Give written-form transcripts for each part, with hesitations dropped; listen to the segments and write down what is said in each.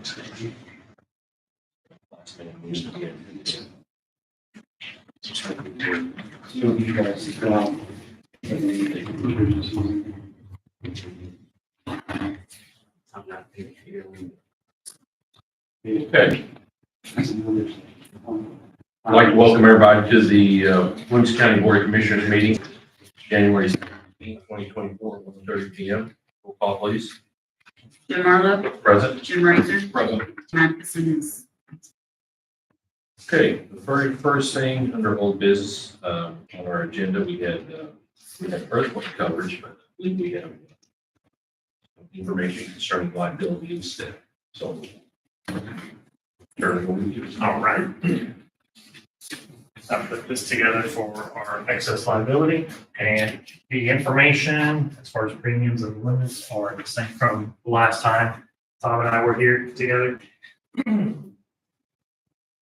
Okay. I'd like to welcome everybody to the Williams County Board of Commissioners meeting, January 17, 2024, 1:30 p.m. Roll call, please. Jim Marlowe, Present. Jim Razor, Present. Matt Simmons. Okay, the very first thing under old business on our agenda, we had earthquake coverage, but we have information concerning liability instead. So, turn it over to you. All right. I put this together for our excess liability, and the information as far as premiums and limits are the same from last time Tom and I were here together.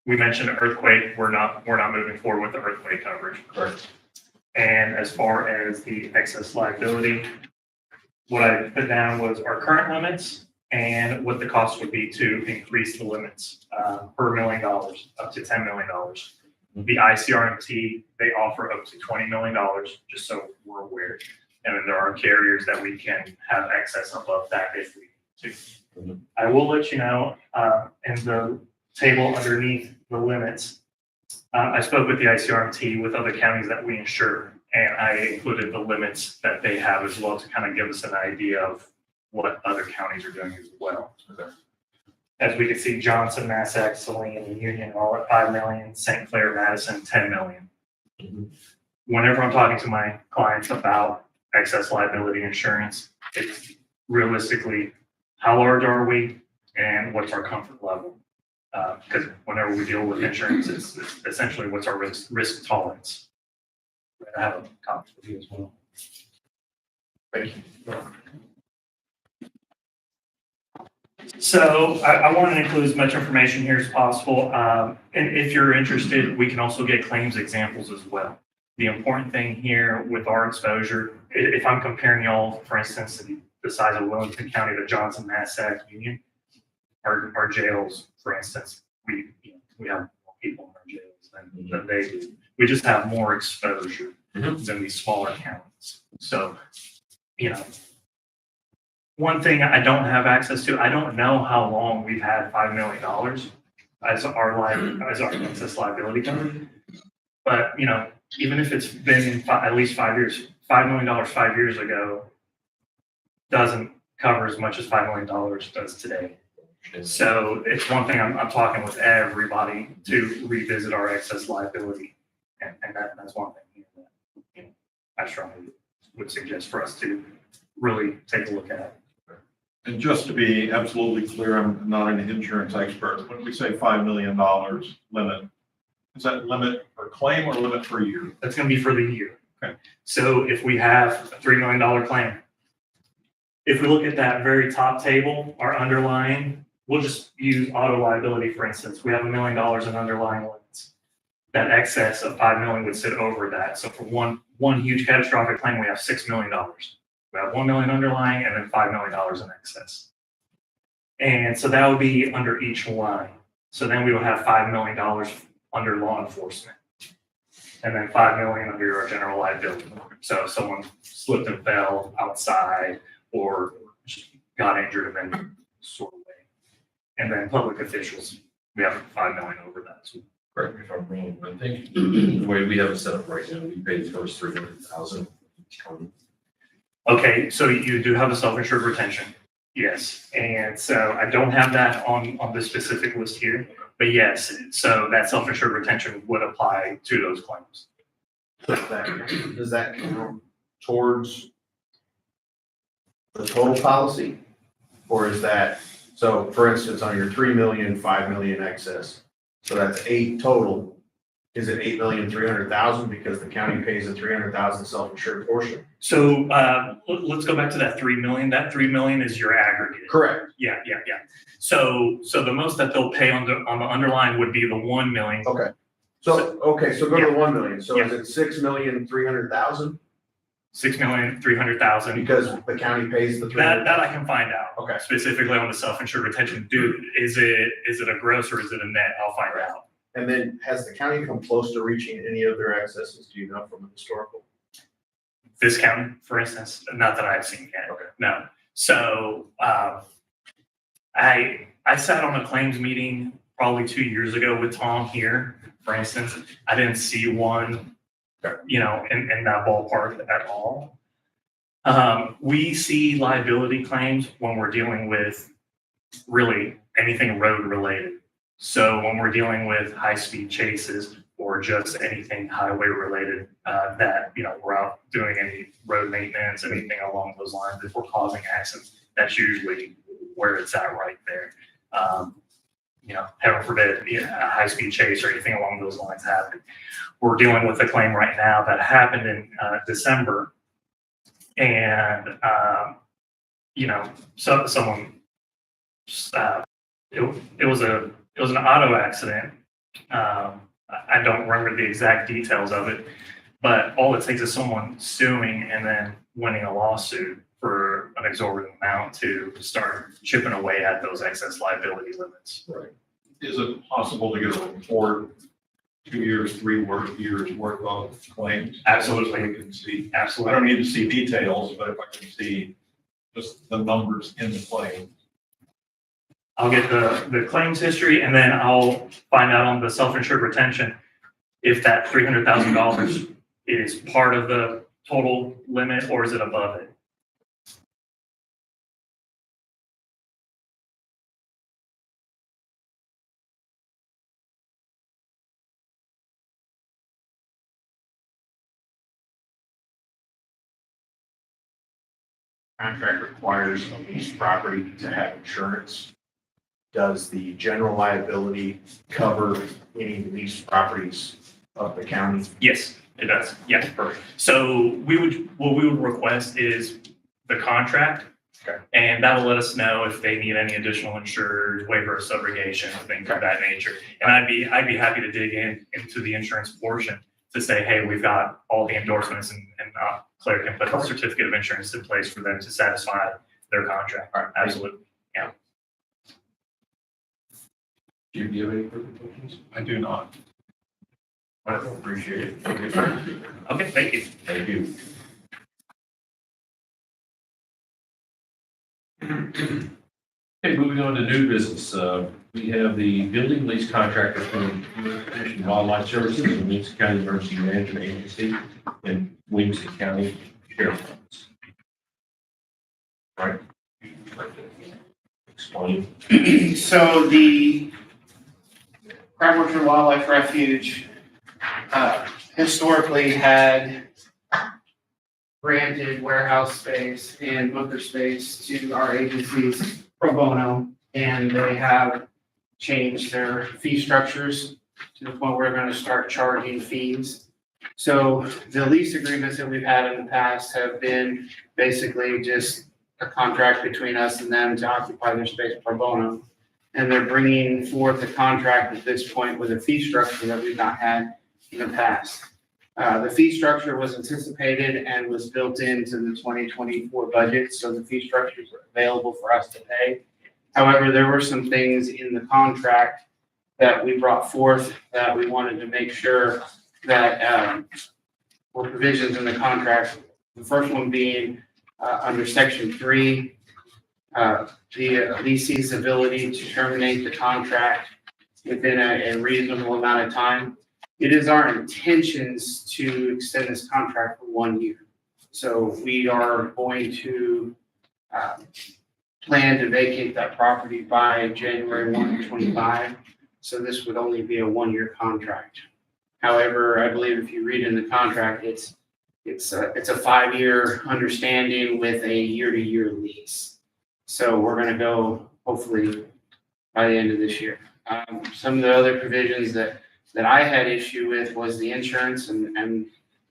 We mentioned earthquake. We're not moving forward with the earthquake coverage. Correct. And as far as the excess liability, what I put down was our current limits and what the cost would be to increase the limits per $1 million up to $10 million. The ICRMT, they offer up to $20 million, just so we're aware. And then there are carriers that we can have excess above that if we need to. I will let you know, in the table underneath the limits, I spoke with the ICRMT with other counties that we insure, and I included the limits that they have as well to kind of give us an idea of what other counties are doing as well. As we can see, Johnson, Massac, Saline, and Union all at $5 million, St. Clair, Madison, $10 million. Whenever I'm talking to my clients about excess liability insurance, it's realistically, how large are we and what's our comfort level? Because whenever we deal with insurance, it's essentially what's our risk tolerance. I have a copy with you as well. Thank you. So I want to include as much information here as possible. And if you're interested, we can also get claims examples as well. The important thing here with our exposure, if I'm comparing y'all, for instance, to the size of Williamson County to Johnson, Massac, Union, our jails, for instance, we have more people in our jails than they do. We just have more exposure than these smaller counties. So, one thing I don't have access to, I don't know how long we've had $5 million as our excess liability coverage. But, even if it's been at least 5 years, $5 million 5 years ago doesn't cover as much as $5 million does today. So it's one thing I'm talking with everybody to revisit our excess liability. And that's one thing that I strongly would suggest for us to really take a look at. And just to be absolutely clear, I'm not an insurance expert. When we say $5 million limit, is that limit per claim or limit per year? That's going to be for the year. Okay. So if we have a $3 million claim, if we look at that very top table, our underlying, we'll just use auto liability, for instance. We have $1 million in underlying limits. That excess of $5 million would sit over that. So for one huge catastrophic claim, we have $6 million. We have $1 million underlying and then $5 million in excess. And so that would be under each line. So then we would have $5 million under law enforcement. And then $5 million under our general liability. So if someone slipped and fell outside or got injured and then sort of way. And then public officials, we have $5 million over that. So Correct me if I'm wrong, but I think the way we have it set up right now, we pay the first $300,000 each county. okay, so you do have a self-insured retention. Yes. And so I don't have that on this specific list here, but yes, so that self-insured retention would apply to those claims. Does that count towards the total policy? Or is that, so for instance, on your 3 million, 5 million excess, so that's 8 total. Is it 8,300,000 because the county pays a 300,000 self-insured portion? So let's go back to that 3 million. That 3 million is your aggregate. Correct. Yeah. So the most that they'll pay on the underlying would be the 1 million. Okay. So go to the 1 million. So Yeah. is it 6,300,000? $6,300,000. Because the county pays the three. That I can find out. Okay. Specifically on the self-insured retention. Is it a gross or is it a net? I'll find out. And then has the county come close to reaching any of their excesses, do you know, from a historical? This county, for instance, not that I've seen yet. Okay. No. So, I sat on a claims meeting probably 2 years ago with Tom here, for instance. I didn't see one, in that ballpark at all. We see liability claims when we're dealing with really anything road related. So when we're dealing with high-speed chases or just anything highway related, that, we're out doing any road maintenance, anything along those lines, if we're causing accidents, that's usually where it's at right there. Heaven forbid, a high-speed chase or anything along those lines happen. We're dealing with a claim right now that happened in December. And, so someone, it was an auto accident. I don't remember the exact details of it, but all it takes is someone suing and then winning a lawsuit for an exorbitant amount to start chipping away at those excess liability limits. Right. Is it possible to get a report, 2 years, 3 years worth of claims? Absolutely. So we can see. I Absolutely. don't need to see details, but if I can see just the numbers in the claim. I'll get the claims history and then I'll find out on the self-insured retention if that $300,000 is part of the total limit or is it above it? Contract requires a leased property to have insurance. Does the general liability cover any leased properties of the county? Yes, it does. Yeah, perfect. So what we would request is the contract. Okay. And that'll let us know if they need any additional insured, waiver of subrogation, things of that nature. And I'd be happy to dig into the insurance portion to say, hey, we've got all the endorsements and Claire can put a certificate of insurance in place for them to satisfy their contract. All right. Absolutely. Do you have any further questions? I do not. I appreciate it. Okay, thank you. Thank you. Okay, moving on to new business. We have the building lease contract between Fish and Wildlife Services and Williamson County Emergency Management Agency and Williamson County Sheriff's Office. Right? You'd like to explain? So the Crackworks Wildlife Refuge historically had granted warehouse space and bunker space to our agencies pro bono, and they have changed their fee structures to the point where we're going to start charging fees. So the lease agreements that we've had in the past have been basically just a contract between us and them to occupy their space pro bono. And they're bringing forth a contract at this point with a fee structure that we've not had in the past. The fee structure was anticipated and was built into the 2024 budget, so the fee structures are available for us to pay. However, there were some things in the contract that we brought forth that we wanted to make sure that were provisions in the contract. The first one being under Section 3, the lessee's ability to terminate the contract within a reasonable amount of time. It is our intentions to extend this contract for 1 year. So we are going to plan to vacate that property by January 1, 25. So this would only be a 1-year contract. However, I believe if you read in the contract, it's a 5-year understanding with a year-to-year lease. So we're going to go hopefully by the end of this year. Some of the other provisions that I had issue with was the insurance, and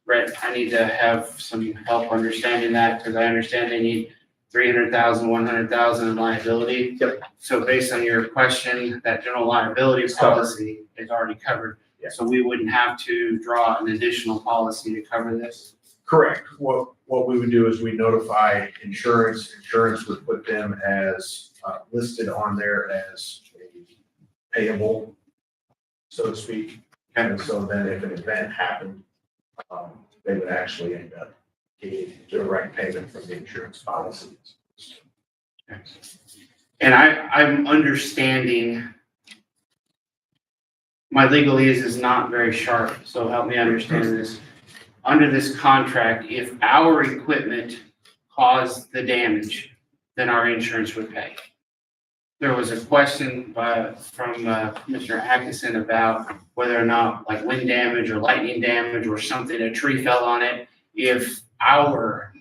Brett, I need to have some help understanding that because I understand they need $300,000, $100,000 in liability. Yep. So based on your question, that general liability policy is already covered. Yeah. So we wouldn't have to draw an additional policy to cover this. Correct. What we would do is we notify insurance. Insurance would put them as listed on there as a payable, so to speak. And so then if an event happened, they would actually end up getting direct payment from the insurance policy. And I'm understanding, my legalese is not very sharp, so help me understand this. Under this contract, if our equipment caused the damage, then our insurance would pay. There was a question from Commissioner Atkinson about whether or not like wind damage or lightning damage or something, a tree fell on it, if our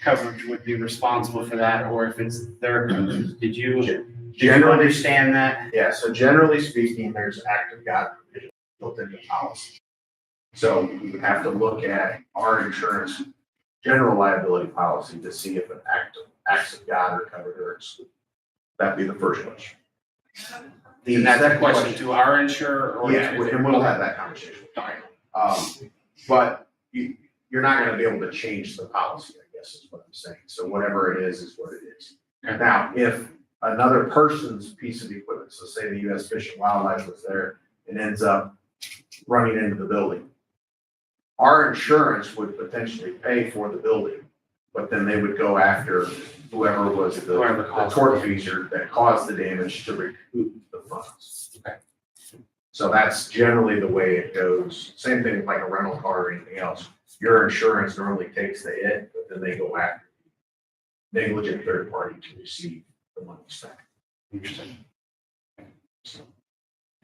coverage would be responsible for that, or if it's their coverage. Did you understand that? Yeah, so generally speaking, there's act of God provision built into policy. So we would have to look at our insurance general liability policy to see if an acts of God are covered or excluded. That'd be the first question. And that's a second question to our insurer or? Yeah, and we'll have that conversation. But you're not gonna be able to change the policy, I guess is what I'm saying. So whatever it is what it is. Okay. Now, if another person's piece of equipment, so say the US Fish and Wildlife was there and ends up running into the building, our insurance would potentially pay for the building, but then they would go after whoever was the tortfeasor that caused the damage to recoup the funds. Okay. So that's generally the way it goes. Same thing with like a rental car or anything else. Your insurance normally takes the hit, but then they go after the negligent third party to receive the money back. Interesting.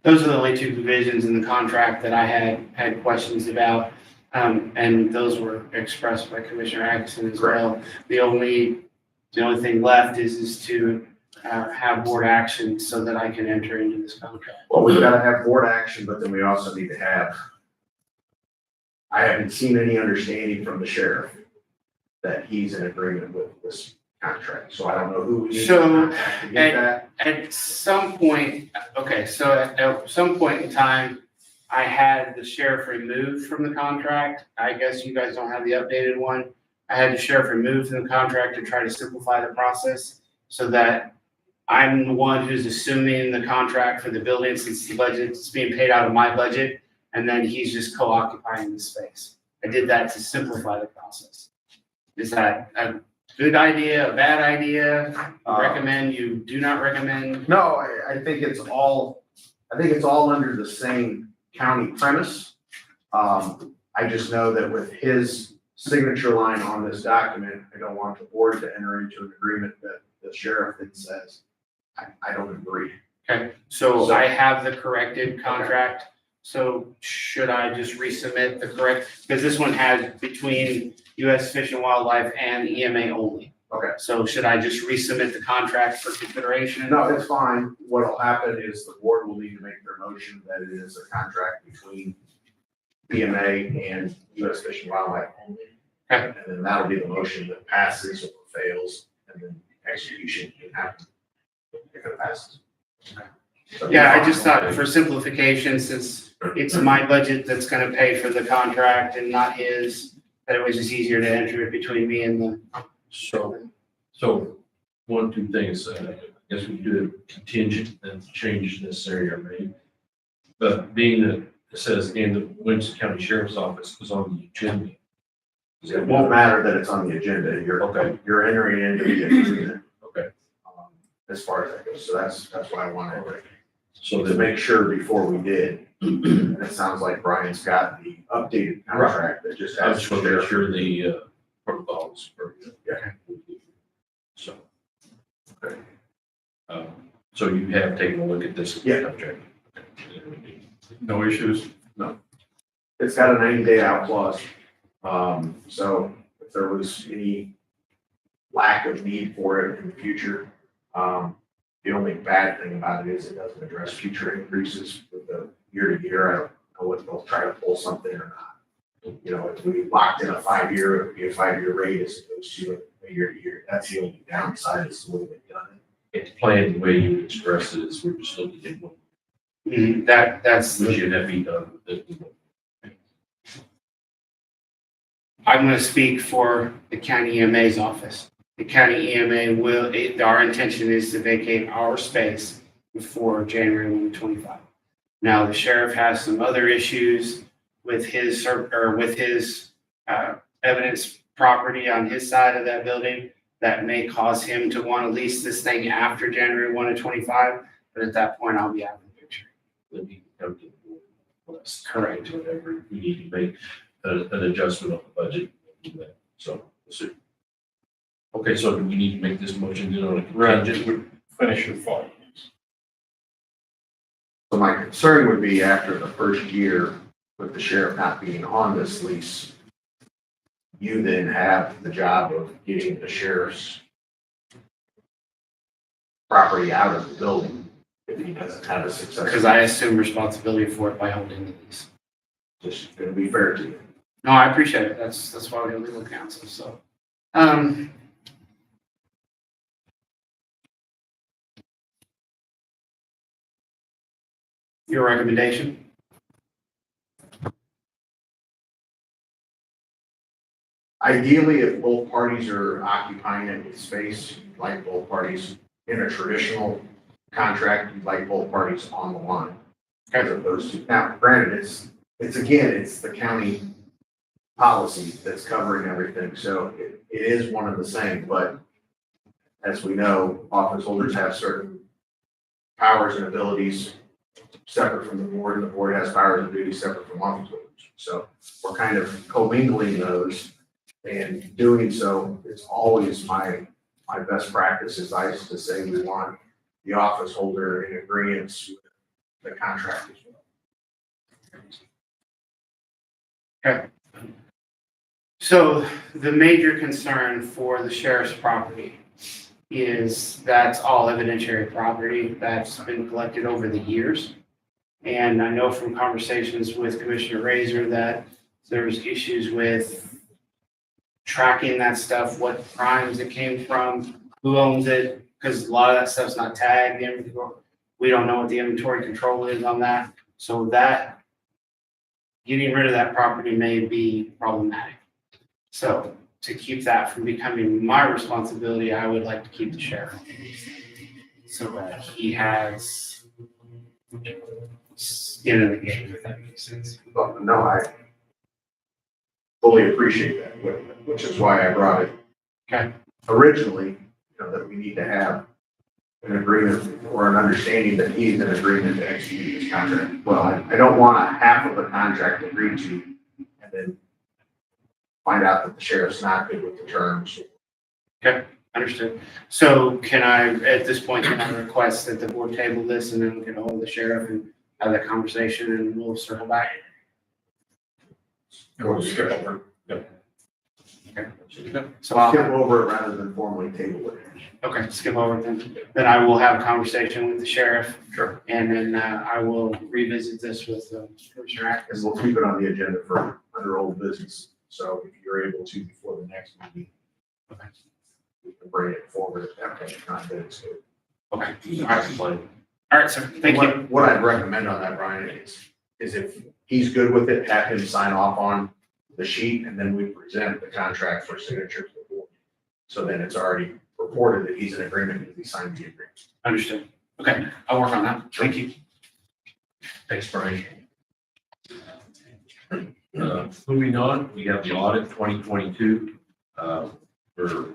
Those are the only two provisions in the contract that I had questions about. And those were expressed by Commissioner Atkinson as well. The only thing left is to have board action so that I can enter into this contract. Well, we've got to have board action, but then we also need to have, I haven't seen any understanding from the sheriff that he's in agreement with this contract. So I don't know who we need to So, contact to get that. At some point, okay, so at some point in time, I had the sheriff removed from the contract. I guess you guys don't have the updated one. I had the sheriff removed from the contract to try to simplify the process so that I'm the one who's assuming the contract for the building since the budget's being paid out of my budget, and then he's just co-occupying the space. I did that to simplify the process. Is that a good idea, a bad idea? Recommend, you do not recommend? No, I think it's all under the same county premise. I just know that with his signature line on this document, I don't want the board to enter into an agreement that the sheriff then says, I don't agree. Okay, so I have the corrected contract, so should I just resubmit the correct, because this one has between US Fish and Wildlife and EMA only. Okay. So should I just resubmit the contract for consideration? No, it's fine. What'll happen is the board will need to make their motion that it is a contract between EMA and US Fish and Wildlife only. Okay. And then that'll be the motion that passes or fails, and then execution can happen if it passes. So Yeah, I just thought for simplification, since it's my budget that's gonna pay for the contract and not his, that it was just easier to enter it between me and the. So one, two things, I guess we do a contingent and changes necessary are made. But being that it says in the Williamson County Sheriff's Office is on the agenda. It won't matter that it's on the agenda. Okay. You're entering into the agreement. Okay. As far as that goes. So that's why I wanted So to then, make sure before we did. And it sounds like Brian's got the updated contract that just I has. just want to make sure the protocols are. Yeah. So. Okay. So you have taken a look at this. Yeah. Contract. No issues? It's got a 90-day out clause. So if there was any lack of need for it in the future, the only bad thing about it is it doesn't address future increases with the year to year. I don't know if they'll try to pull something or not. You know, if we locked in a 5-year, it would be a 5-year rate as opposed to a year to year. That's the only downside is the way they've done it. It's planned the way you express it is we're just looking at what That's should have been done with it. I'm gonna speak for the county EMA's office. The county EMA our intention is to vacate our space before January 1, 2025. Now, the sheriff has some other issues with his evidence property on his side of that building that may cause him to want to lease this thing after January 1 of 25, but at that point, I'll be out of the picture. Let me come to the board. Correct. Whatever we need to make an adjustment on the budget. We'll do that. So, we'll see. Okay, so do we need to make this motion then on a contingent? Finish your thought. So my concern would be after the first year with the sheriff not being on this lease, you then have the job of getting the sheriff's property out of the building if he doesn't have a successor. Because I assume responsibility for it by holding the lease. Just gonna be fair to you. No, I appreciate it. That's why we have legal counsel, so. Your recommendation? Ideally, if both parties are occupying it with space, you'd like both parties in a traditional contract, you'd like both parties on the line. As opposed to, now granted, it's the county policy that's covering everything, so it is one and the same, but as we know, office holders have certain powers and abilities separate from the board, and the board has powers and duties separate from office holders. So we're kind of commingling those, and doing so is always my best practice is I used to say we want the office holder in agreement with the contract as well. So the major concern for the sheriff's property is that's all evidentiary property that's been collected over the years. And I know from conversations with Commissioner Razor that there's issues with tracking that stuff, what crimes it came from, who owns it, because a lot of that stuff's not tagged. We don't know what the inventory control is on that. So that getting rid of that property may be problematic. So to keep that from becoming my responsibility, I would like to keep the sheriff. So that he has skin in the game, if that makes sense. But no, I fully appreciate that, which is why I brought it. Okay. Originally, that we need to have an agreement or an understanding that he's in agreement to execute his contract. Well, I don't want a half of a contract agreed to and then find out that the sheriff's not good with the terms. Understood. So can I, at this point, can I request that the board table this and then we can hold the sheriff and have that conversation and we'll circle back? We'll skip over. So I'll, Skip over it rather than formally table it. okay, skip over it then. Then I will have a conversation with the sheriff. Sure. And then I will revisit this with Commissioner And Atkins. we'll keep it on the agenda for under old business. So if you're able to before the next meeting, Okay. we can bring it forward at that point. Not that it's good. Okay. All right. All right, sir. Thank you. What I'd recommend on that, Brian, is if he's good with it, have him sign off on the sheet, and then we present the contract for signature to the board. So then it's already reported that he's in agreement because he signed the agreement. Understood. Okay, I'll work on that. Thank you. Thanks, Brian. Moving on, we have the audit 2022. We're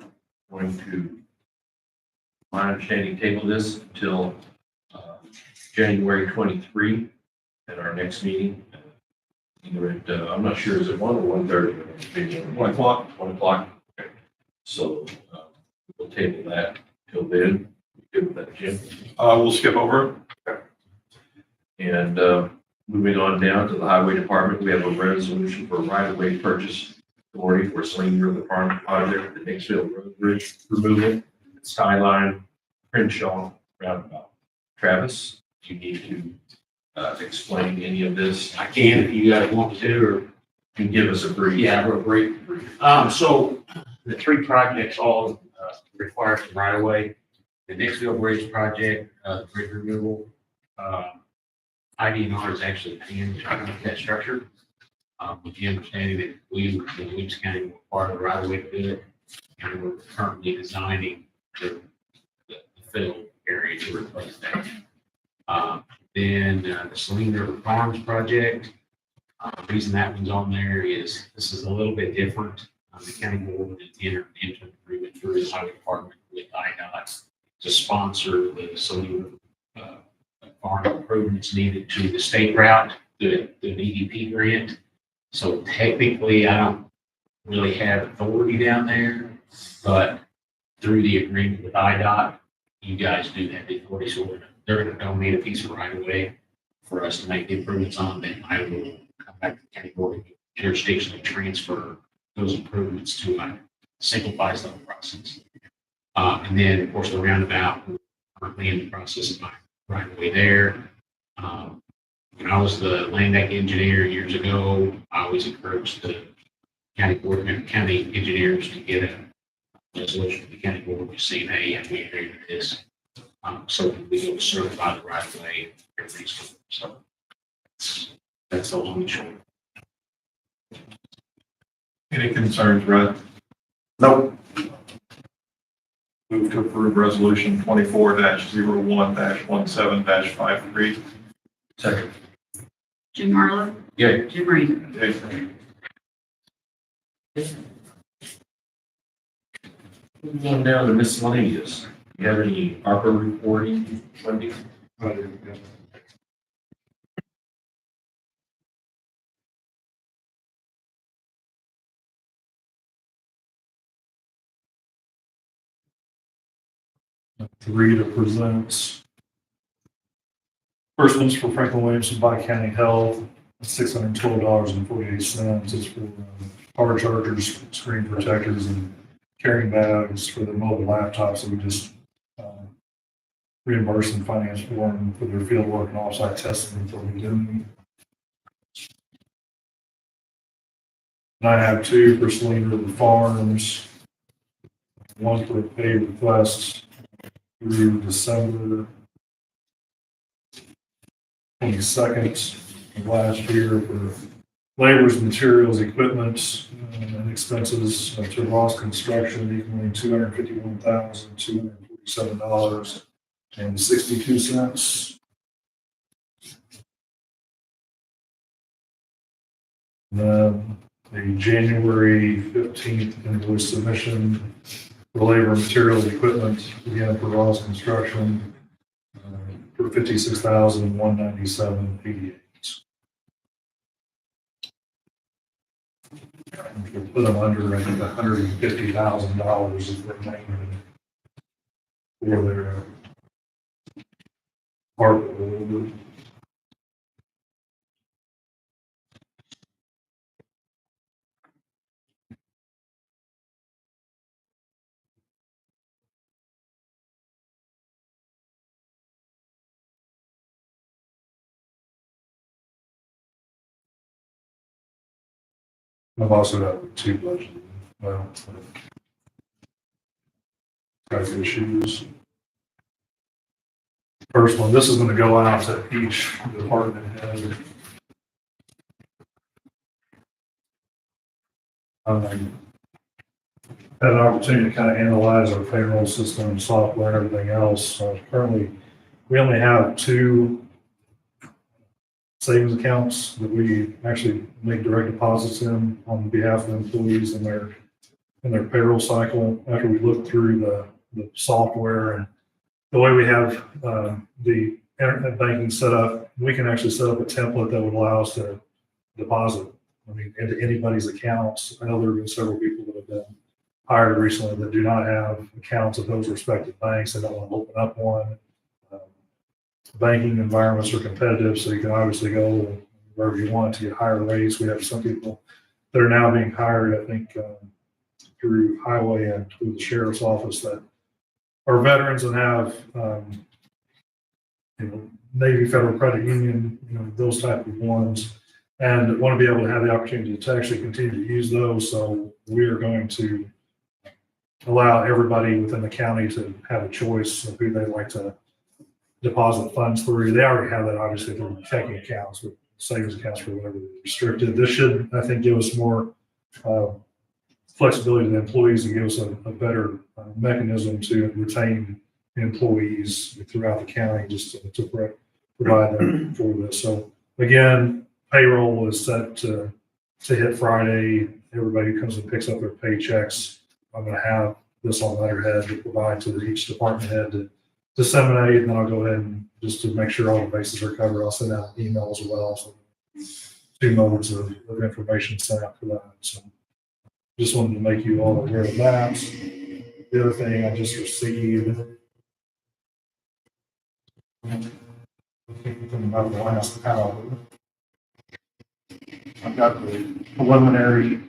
going to, my understanding, table this until January 23 at our next meeting. Either at, I'm not sure, is it 1 or 1:30? 1 o'clock. 1 o'clock. Okay. So we'll table that till then. Good with that, Jim? We'll skip over it. And moving on down to the highway department, we have a resolution for right-of-way purchase authority for Sling River Farm project, the Dixville Road Bridge removal, Skyline, Crenshaw roundabout. Travis, do you need to explain any of this? I can if you guys want to, or, Can you give us a brief? yeah, real brief. So the three projects all require some right of way. The Dixville Bridge project, bridge removal, IDNR is actually paying to that structure. With the understanding that Williams County will require the right of way to do it. And we're currently designing the fill area to replace that. Then the Saline River Farms project, the reason that one's on there is this is a little bit different. The county board entered into an agreement through the highway department with IDOT to sponsor the Saline River farm improvements needed to the state route, the EDP grant. So technically, I don't really have authority down there, but through the agreement with IDOT, you guys do have the authority. So they're going to donate a piece of right of way for us to make the improvements on. Then I will come back to the county board jurisdiction to transfer those improvements to simplifies the whole process. And then, of course, the roundabout, we're currently in the process of my right of way there. When I was the land ag engineer years ago, I always encouraged the county board and county engineers to get a resolution from the county board just saying, hey, we agree with this. So we go certify the right of way. So that's the long and short. Any concerns, Brett? Nope. Move to approve resolution 24-01-17-53. Second. Jim Marlowe, Yeah. Jim Reed. Moving on down to miscellaneous. You have any ARPA reporting, Wendy? Three to present. First one's for Franklin Williamson Bi-County Health, $612.48. It's for power chargers, screen protectors, and carrying bags for the mobile laptops that we just reimburse and finance for them for their field work and offsite testing that they'll be doing. And I have two for Saline River Farms, one for a pay request through December 22nd of last year for labors, materials, equipment, and expenses to Ross Construction equaling $251,247.62. Then a January 15th invoice submission for labor, materials, equipment, again for Ross Construction, for $56,197.88. Put them under, I think, $150,000 is the remaining for their ARPA. I've also got two budget, got issues. First one, this is going to go out to each department head. Had an opportunity to kind of analyze our payroll system, software, and everything else. Currently, we only have two savings accounts that we actually make direct deposits in on behalf of employees in their payroll cycle. After we look through the software and the way we have the internet banking set up, we can actually set up a template that would allow us to deposit, into anybody's accounts. I know there have been several people that have been hired recently that do not have accounts at those respective banks. They don't want to open up one. Banking environments are competitive, so you can obviously go wherever you want to get higher rates. We have some people that are now being hired, I think, through highway and through the sheriff's office that are veterans and have, Navy Federal Credit Union, those type of ones, and want to be able to have the opportunity to actually continue to use those. So we are going to allow everybody within the county to have a choice of who they'd like to deposit funds through. They already have that obviously through checking accounts, but savings accounts for whatever is restricted. This should, I think, give us more flexibility to the employees and give us a better mechanism to retain employees throughout the county just to provide them for this. So again, payroll is set to hit Friday. Everybody comes and picks up their paychecks. I'm going to have this on letterhead to provide to each department head to disseminate, and then I'll go ahead and just to make sure all the bases are covered, I'll send out an email as well. So 2 modes of information sent out for that. So just wanted to make you all aware of that. The other thing I just received from the last hour, I've got the preliminary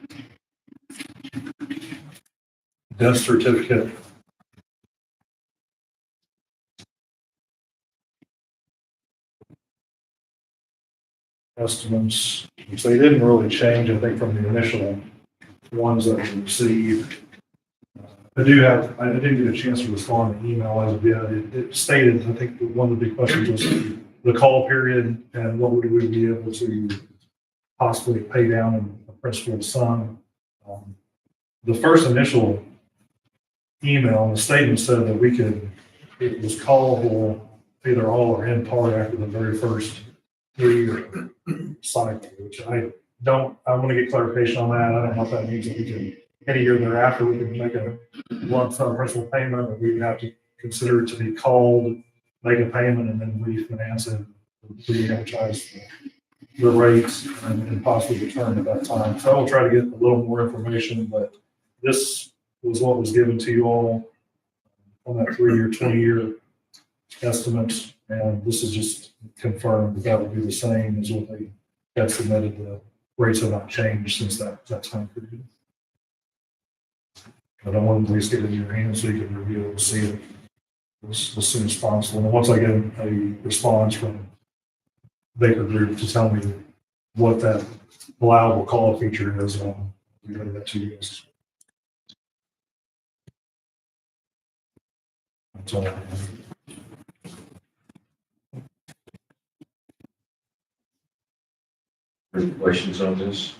death certificate estimates, which they didn't really change, I think, from the initial ones that we received. I didn't get a chance to respond to email as of yet. It stated, I think one of the big questions was the call period and what would we be able to possibly pay down in a principal sum. The first initial email and the statement said that it was callable either all or in part after the very first 3-year cycle, which I want to get clarification on that. I don't know if that means that we can, any year thereafter, we can make a lump sum principal payment, or we would have to consider it to be called, make a payment, and then refinance it, re-amortize the rates and possibly return at that time. So I will try to get a little more information, but this was what was given to you all on that 3-year, 20-year estimate. And this is just confirmed that that will be the same as what they had submitted. The rates have not changed since that time period. But I want to at least get it in your hands so you can review it and see it as soon as possible. And once I get a response from Baker Group to tell me what that allowable call feature is, I'll give that to you guys. That's all I have. Any questions on this?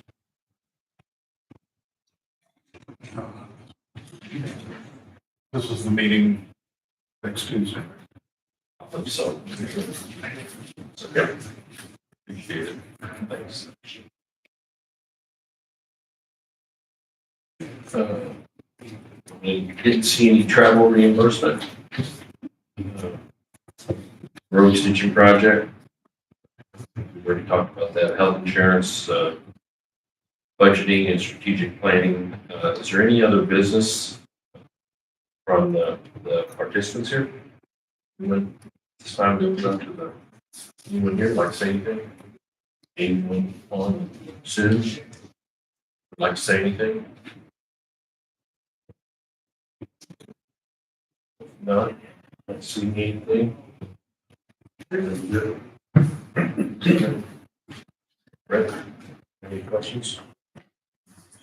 This is the meeting next Tuesday. I think so. It's okay. Appreciate it. Thanks. Didn't see any travel reimbursement. Road stitching project. We've already talked about that. Health insurance, budgeting and strategic planning. Is there any other business from the participants here? It's time to open up to the, anyone here like to say anything? Anyone on Sue? Would like to say anything? No, not seeing anything. Brett, any questions?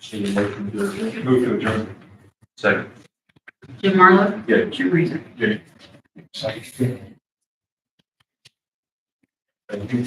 See a motion to adjourn? Move to adjourn. Second. Jim Marlowe, Yeah. Jim Reason. Thank you.